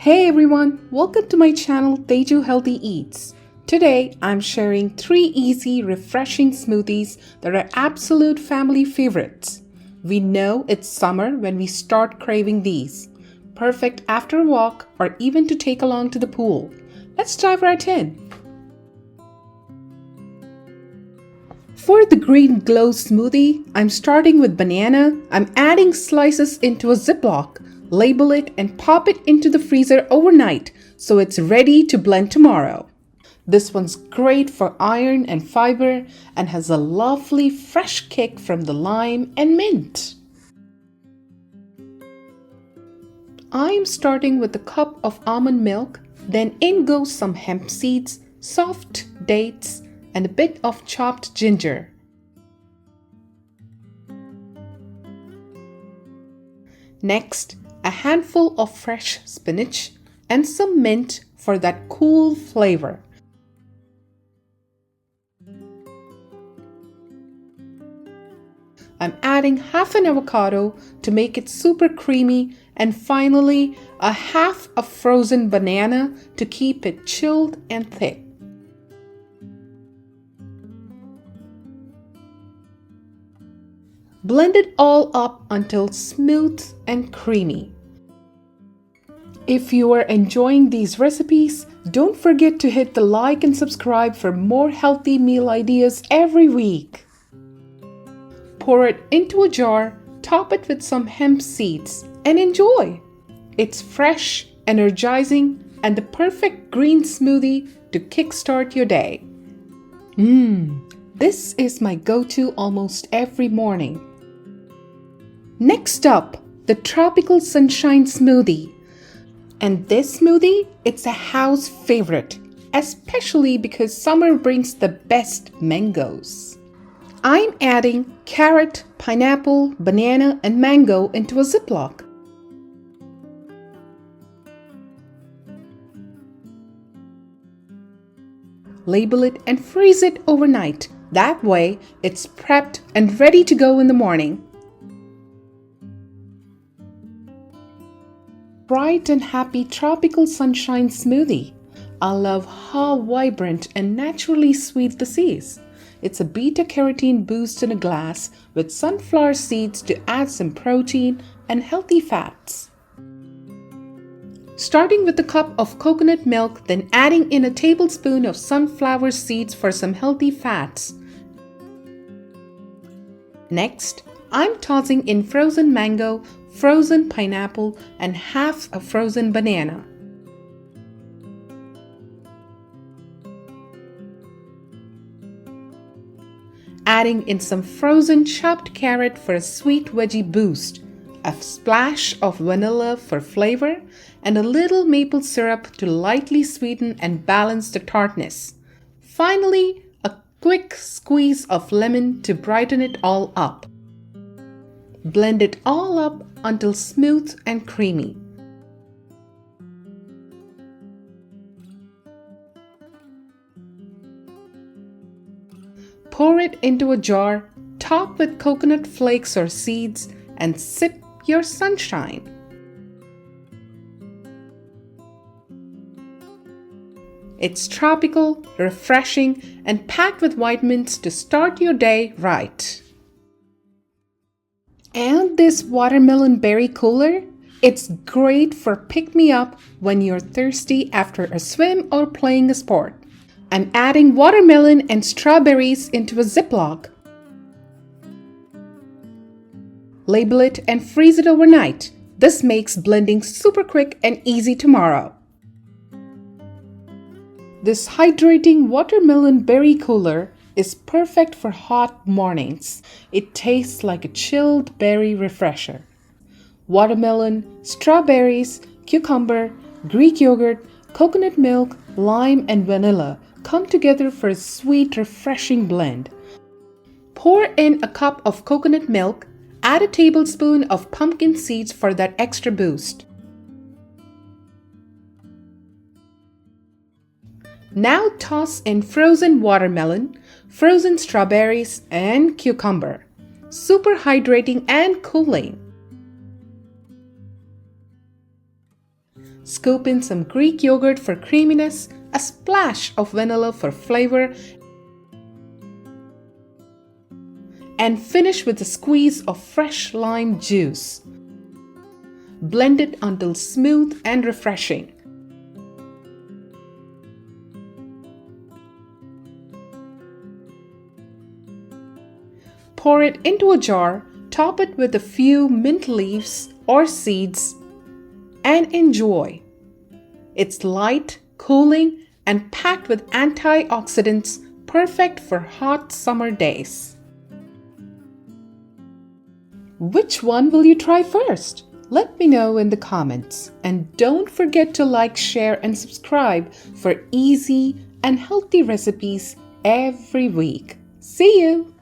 Hey everyone, welcome to my channel Teju Healthy Eats. Today I'm sharing 3 easy, refreshing smoothies that are absolute family favorites. We know it's summer when we start craving these. Perfect after a walk or even to take along to the pool. Let's dive right in. For the green Glow Smoothie, I'm starting with banana. I'm adding slices into a Ziploc. Label it and pop it into the freezer overnight so it's ready to blend tomorrow. This one's great for iron and fiber and has a lovely fresh kick from the lime and mint. I'm starting with a cup of almond milk, then in goes some hemp seeds, soft dates, and a bit of chopped ginger. Next, a handful of fresh spinach and some mint for that cool flavor. I'm adding half an avocado to make it super creamy, and finally a half a frozen banana to keep it chilled and thick. Blend it all up until smooth and creamy. If you are enjoying these recipes, don't forget to hit the like and subscribe for more healthy meal ideas every week. Pour it into a jar, top it with some hemp seeds, and enjoy! It's fresh, energizing, and the perfect green smoothie to kickstart your day. This is my go-to almost every morning. Next up, the tropical Sunshine Smoothie. And this smoothie, it's a house favorite, especially because summer brings the best mangoes. I'm adding carrot, pineapple, banana, and mango into a Ziploc. Label it and freeze it overnight. That way, it's prepped and ready to go in the morning. Bright and happy tropical sunshine smoothie. I love how vibrant and naturally sweet this is. It's a beta-carotene boost in a glass with sunflower seeds to add some protein and healthy fats. Starting with a cup of coconut milk, then adding in a tablespoon of sunflower seeds for some healthy fats. Next, I'm tossing in frozen mango, frozen pineapple, and half a frozen banana. Adding in some frozen chopped carrot for a sweet veggie boost, a splash of vanilla for flavor, and a little maple syrup to lightly sweeten and balance the tartness. Finally, a quick squeeze of lemon to brighten it all up. Blend it all up until smooth and creamy. Pour it into a jar, top with coconut flakes or seeds, and sip your sunshine. It's tropical, refreshing, and packed with vitamins to start your day right. And this watermelon berry cooler? It's great for pick-me-up when you're thirsty after a swim or playing a sport. I'm adding watermelon and strawberries into a Ziploc. Label it and freeze it overnight. This makes blending super quick and easy tomorrow. This hydrating watermelon berry cooler is perfect for hot mornings. It tastes like a chilled berry refresher. Watermelon, strawberries, cucumber, Greek yogurt, coconut milk, lime, and vanilla come together for a sweet, refreshing blend. Pour in a cup of coconut milk, add a tablespoon of pumpkin seeds for that extra boost. Now toss in frozen watermelon, frozen strawberries, and cucumber. Super hydrating and cooling. Scoop in some Greek yogurt for creaminess, a splash of vanilla for flavor, and finish with a squeeze of fresh lime juice. Blend it until smooth and refreshing. Pour it into a jar, top it with a few mint leaves or seeds, and enjoy. It's light, cooling, and packed with antioxidants, perfect for hot summer days. Which one will you try first? Let me know in the comments. And don't forget to like, share, and subscribe for easy and healthy recipes every week. See you!